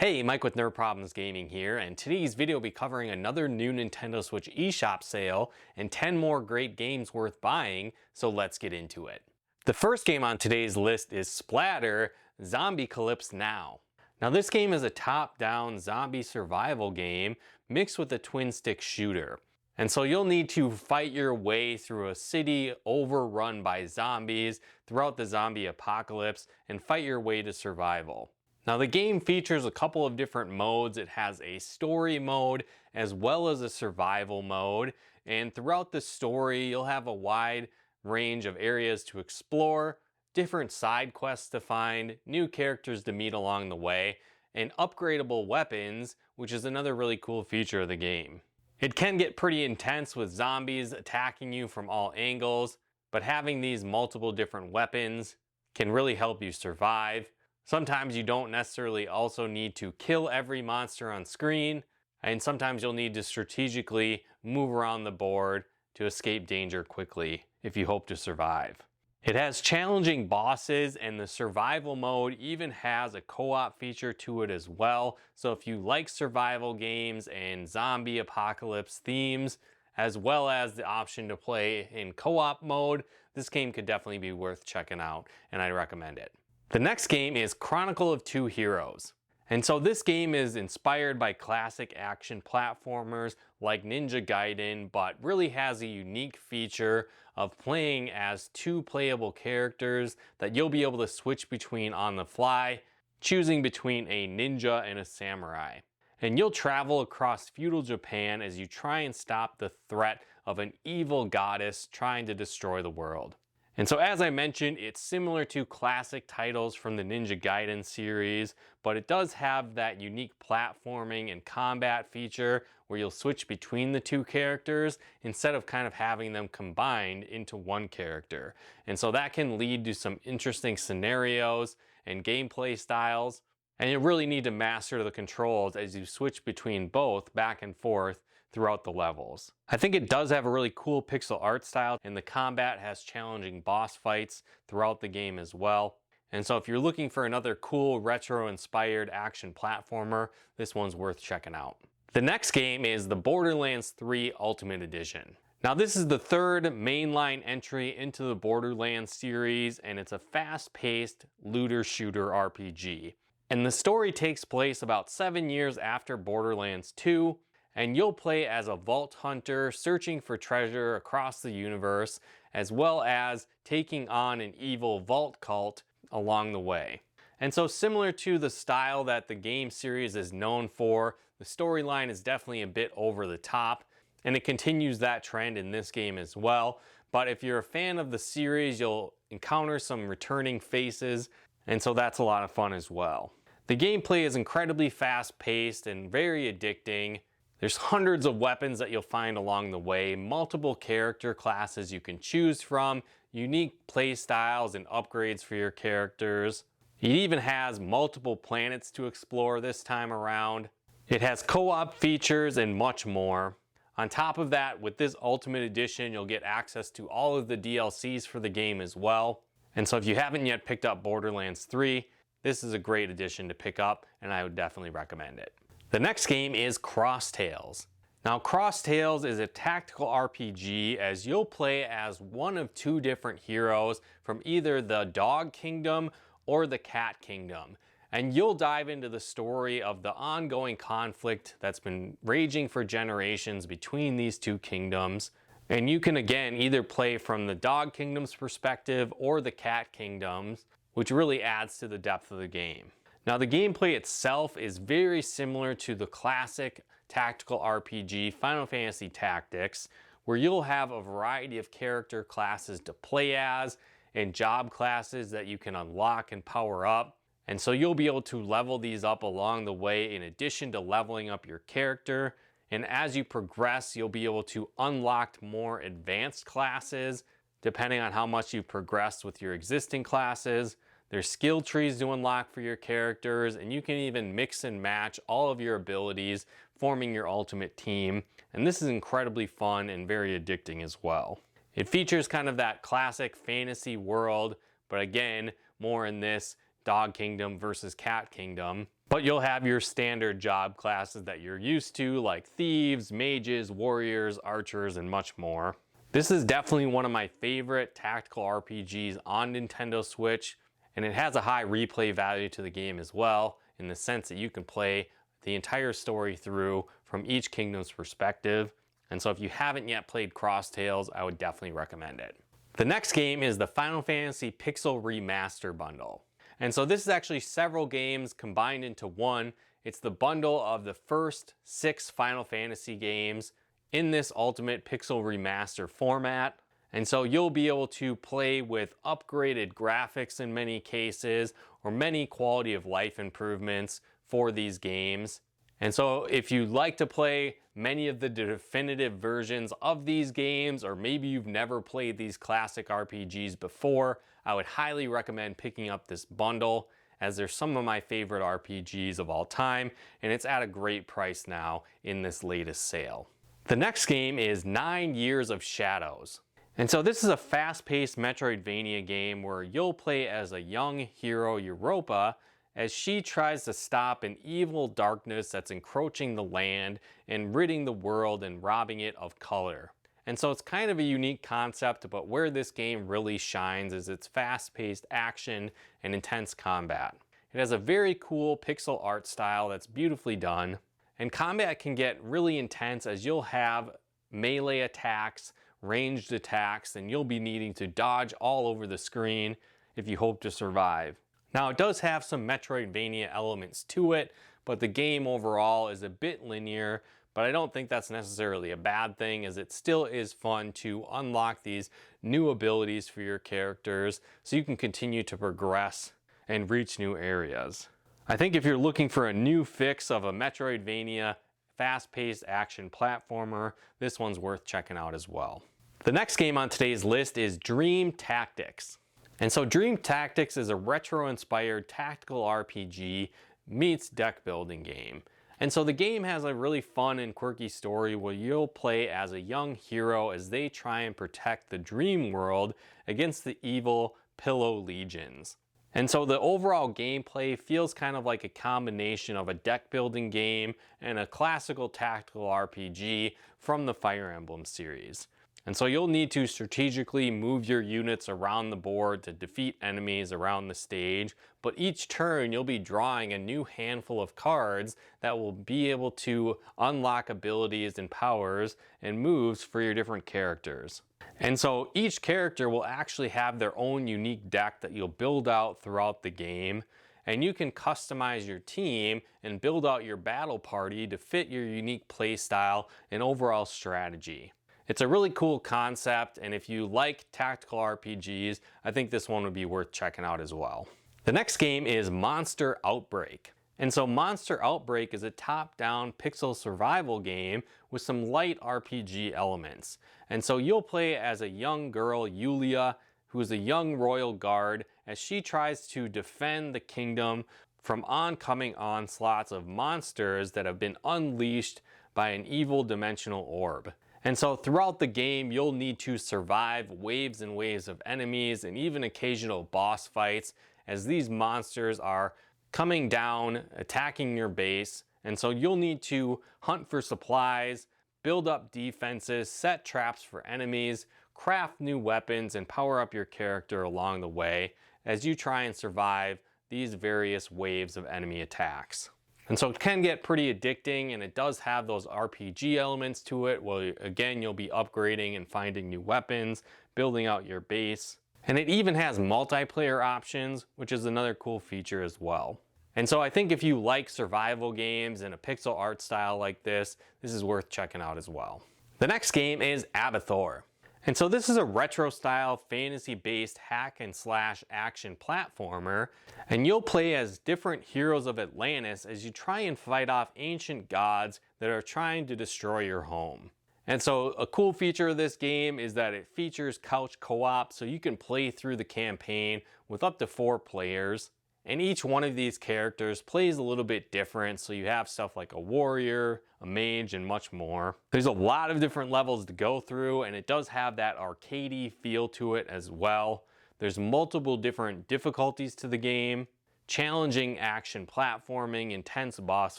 Hey, Mike with Nerd Problems Gaming here, and today's video will be covering another new Nintendo Switch eShop sale and 10 more great games worth buying, so let's get into it. The first game on today's list is Splatter, Zombiecalypse Now. Now this game is a top-down zombie survival game mixed with a twin-stick shooter. And so you'll need to fight your way through a city overrun by zombies throughout the zombie apocalypse and fight your way to survival. Now the game features a couple of different modes. It has a story mode as well as a survival mode, and throughout the story you'll have a wide range of areas to explore, different side quests to find, new characters to meet along the way, and upgradable weapons, which is another really cool feature of the game. It can get pretty intense with zombies attacking you from all angles, but having these multiple different weapons can really help you survive. Sometimes you don't necessarily also need to kill every monster on screen, and sometimes you'll need to strategically move around the board to escape danger quickly if you hope to survive. It has challenging bosses, and the survival mode even has a co-op feature to it as well. So if you like survival games and zombie apocalypse themes, as well as the option to play in co-op mode, this game could definitely be worth checking out, and I recommend it. The next game is Chronicle of Two Heroes. And so this game is inspired by classic action platformers like Ninja Gaiden, but really has a unique feature of playing as two playable characters that you'll be able to switch between on the fly, choosing between a ninja and a samurai. And you'll travel across feudal Japan as you try and stop the threat of an evil goddess trying to destroy the world. And so as I mentioned, it's similar to classic titles from the Ninja Gaiden series, but it does have that unique platforming and combat feature where you'll switch between the two characters instead of kind of having them combined into one character. And so that can lead to some interesting scenarios and gameplay styles. And you really need to master the controls as you switch between both back and forth throughout the levels. I think it does have a really cool pixel art style, and the combat has challenging boss fights throughout the game as well. And so if you're looking for another cool retro-inspired action platformer, this one's worth checking out. The next game is the Borderlands 3 Ultimate Edition. Now this is the third mainline entry into the Borderlands series, and it's a fast-paced looter-shooter RPG. And the story takes place about 7 years after Borderlands 2, and you'll play as a vault hunter searching for treasure across the universe, as well as taking on an evil vault cult along the way. And so similar to the style that the game series is known for, the storyline is definitely a bit over the top, and it continues that trend in this game as well. But if you're a fan of the series, you'll encounter some returning faces, and so that's a lot of fun as well. The gameplay is incredibly fast-paced and very addicting. There's hundreds of weapons that you'll find along the way, multiple character classes you can choose from, unique play styles and upgrades for your characters. It even has multiple planets to explore this time around. It has co-op features and much more. On top of that, with this Ultimate Edition, you'll get access to all of the DLCs for the game as well. And so if you haven't yet picked up Borderlands 3, this is a great addition to pick up, and I would definitely recommend it. The next game is Cross Tales. Now Cross Tales is a tactical RPG as you'll play as one of two different heroes from either the Dog Kingdom or the Cat Kingdom. And you'll dive into the story of the ongoing conflict that's been raging for generations between these two kingdoms. And you can again either play from the Dog Kingdom's perspective or the Cat Kingdom's, which really adds to the depth of the game. Now the gameplay itself is very similar to the classic tactical RPG Final Fantasy Tactics, where you'll have a variety of character classes to play as and job classes that you can unlock and power up. And so you'll be able to level these up along the way in addition to leveling up your character. And as you progress, you'll be able to unlock more advanced classes depending on how much you've progressed with your existing classes. There's skill trees to unlock for your characters, and you can even mix and match all of your abilities, forming your ultimate team. And this is incredibly fun and very addicting as well. It features kind of that classic fantasy world, but again, more in this Dog Kingdom versus Cat Kingdom. But you'll have your standard job classes that you're used to, like thieves, mages, warriors, archers, and much more. This is definitely one of my favorite tactical RPGs on Nintendo Switch, and it has a high replay value to the game as well, in the sense that you can play the entire story through from each kingdom's perspective. And so if you haven't yet played Cross Tales, I would definitely recommend it. The next game is the Final Fantasy Pixel Remaster bundle. And so this is actually several games combined into one. It's the bundle of the first 6 Final Fantasy games in this Ultimate Pixel Remaster format. And so you'll be able to play with upgraded graphics in many cases, or many quality of life improvements for these games. And so if you like to play many of the definitive versions of these games, or maybe you've never played these classic RPGs before, I would highly recommend picking up this bundle, as they're some of my favorite RPGs of all time, and it's at a great price now in this latest sale. The next game is 9 Years of Shadows. And so this is a fast-paced Metroidvania game where you'll play as a young hero, Europa, as she tries to stop an evil darkness that's encroaching the land and ridding the world and robbing it of color. And so it's kind of a unique concept, but where this game really shines is its fast-paced action and intense combat. It has a very cool pixel art style that's beautifully done, and combat can get really intense as you'll have melee attacks, ranged attacks, and you'll be needing to dodge all over the screen if you hope to survive. Now, it does have some Metroidvania elements to it, but the game overall is a bit linear, but I don't think that's necessarily a bad thing, as it still is fun to unlock these new abilities for your characters so you can continue to progress and reach new areas. I think if you're looking for a new fix of a Metroidvania fast-paced action platformer, this one's worth checking out as well. The next game on today's list is Dream Tactics. And so Dream Tactics is a retro-inspired tactical RPG meets deck building game. And so the game has a really fun and quirky story where you'll play as a young hero as they try and protect the dream world against the evil Pillow Legions. And so the overall gameplay feels kind of like a combination of a deck building game and a classical tactical RPG from the Fire Emblem series. And so you'll need to strategically move your units around the board to defeat enemies around the stage, but each turn you'll be drawing a new handful of cards that will be able to unlock abilities and powers and moves for your different characters. And so each character will actually have their own unique deck that you'll build out throughout the game, and you can customize your team and build out your battle party to fit your unique playstyle and overall strategy. It's a really cool concept, and if you like tactical RPGs, I think this one would be worth checking out as well. The next game is Monster Outbreak. And so Monster Outbreak is a top-down pixel survival game with some light RPG elements. And so you'll play as a young girl, Yulia, who is a young royal guard, as she tries to defend the kingdom from oncoming onslaughts of monsters that have been unleashed by an evil dimensional orb. And so throughout the game, you'll need to survive waves and waves of enemies and even occasional boss fights, as these monsters are coming down, attacking your base. And so you'll need to hunt for supplies, build up defenses, set traps for enemies, craft new weapons, and power up your character along the way as you try and survive these various waves of enemy attacks. And so it can get pretty addicting, and it does have those RPG elements to it, where again, you'll be upgrading and finding new weapons, building out your base. And it even has multiplayer options, which is another cool feature as well. And so I think if you like survival games and a pixel art style like this is worth checking out as well. The next game is Abathor. And so this is a retro style fantasy-based hack and slash action platformer, and you'll play as different heroes of Atlantis as you try and fight off ancient gods that are trying to destroy your home. And so a cool feature of this game is that it features couch co-op, so you can play through the campaign with up to 4 players. And each one of these characters plays a little bit different, so you have stuff like a warrior, a mage, and much more. There's a lot of different levels to go through, and it does have that arcadey feel to it as well. There's multiple different difficulties to the game. challenging action platforming, intense boss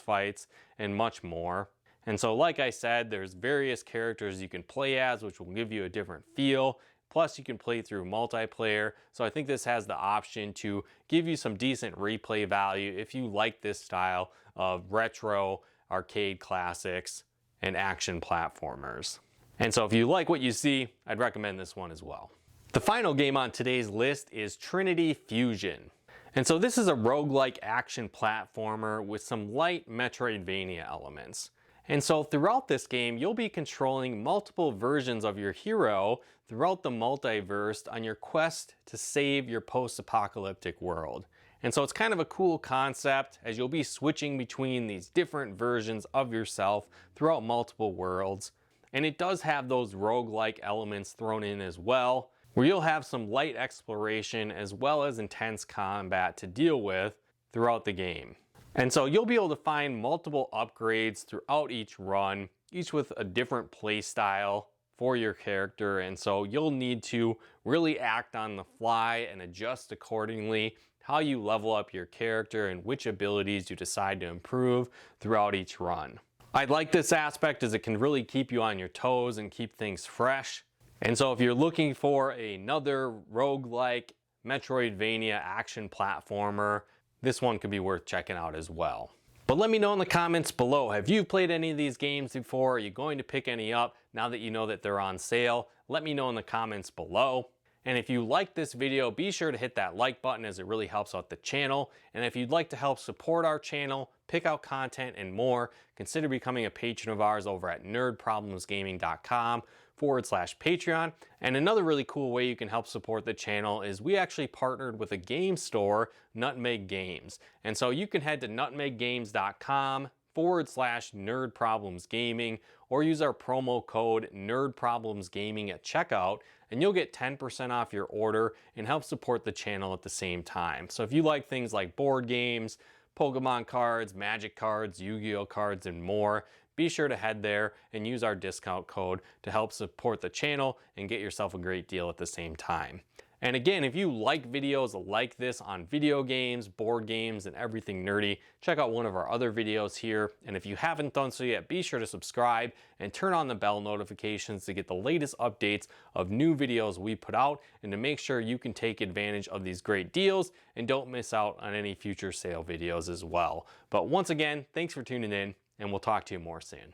fights, and much more. And so like I said, there's various characters you can play as, which will give you a different feel. Plus you can play through multiplayer. So I think this has the option to give you some decent replay value if you like this style of retro arcade classics and action platformers. And so if you like what you see, I'd recommend this one as well. The final game on today's list is Trinity Fusion. And so this is a roguelike action platformer with some light Metroidvania elements. And so throughout this game, you'll be controlling multiple versions of your hero throughout the multiverse on your quest to save your post-apocalyptic world. And so it's kind of a cool concept as you'll be switching between these different versions of yourself throughout multiple worlds. And it does have those roguelike elements thrown in as well, where you'll have some light exploration as well as intense combat to deal with throughout the game. And so you'll be able to find multiple upgrades throughout each run, each with a different play style for your character. And so you'll need to really act on the fly and adjust accordingly how you level up your character and which abilities you decide to improve throughout each run. I like this aspect as it can really keep you on your toes and keep things fresh. And so if you're looking for another roguelike Metroidvania action platformer, this one could be worth checking out as well. But let me know in the comments below, have you played any of these games before? Are you going to pick any up now that you know that they're on sale? Let me know in the comments below. And if you like this video, be sure to hit that like button as it really helps out the channel. And if you'd like to help support our channel, pick out content and more, consider becoming a patron of ours over at nerdproblemsgaming.com/Patreon. And another really cool way you can help support the channel is we actually partnered with a game store, Nutmeg Games. And so you can head to nutmeggames.com/nerdproblemsgaming or use our promo code nerdproblemsgaming at checkout, and you'll get 10% off your order and help support the channel at the same time. So if you like things like board games, Pokemon cards, Magic cards, Yu-Gi-Oh cards, and more, be sure to head there and use our discount code to help support the channel and get yourself a great deal at the same time. And again, if you like videos like this on video games, board games, and everything nerdy, check out one of our other videos here. And if you haven't done so yet, be sure to subscribe and turn on the bell notifications to get the latest updates of new videos we put out and to make sure you can take advantage of these great deals and don't miss out on any future sale videos as well. But once again, thanks for tuning in, and we'll talk to you more soon.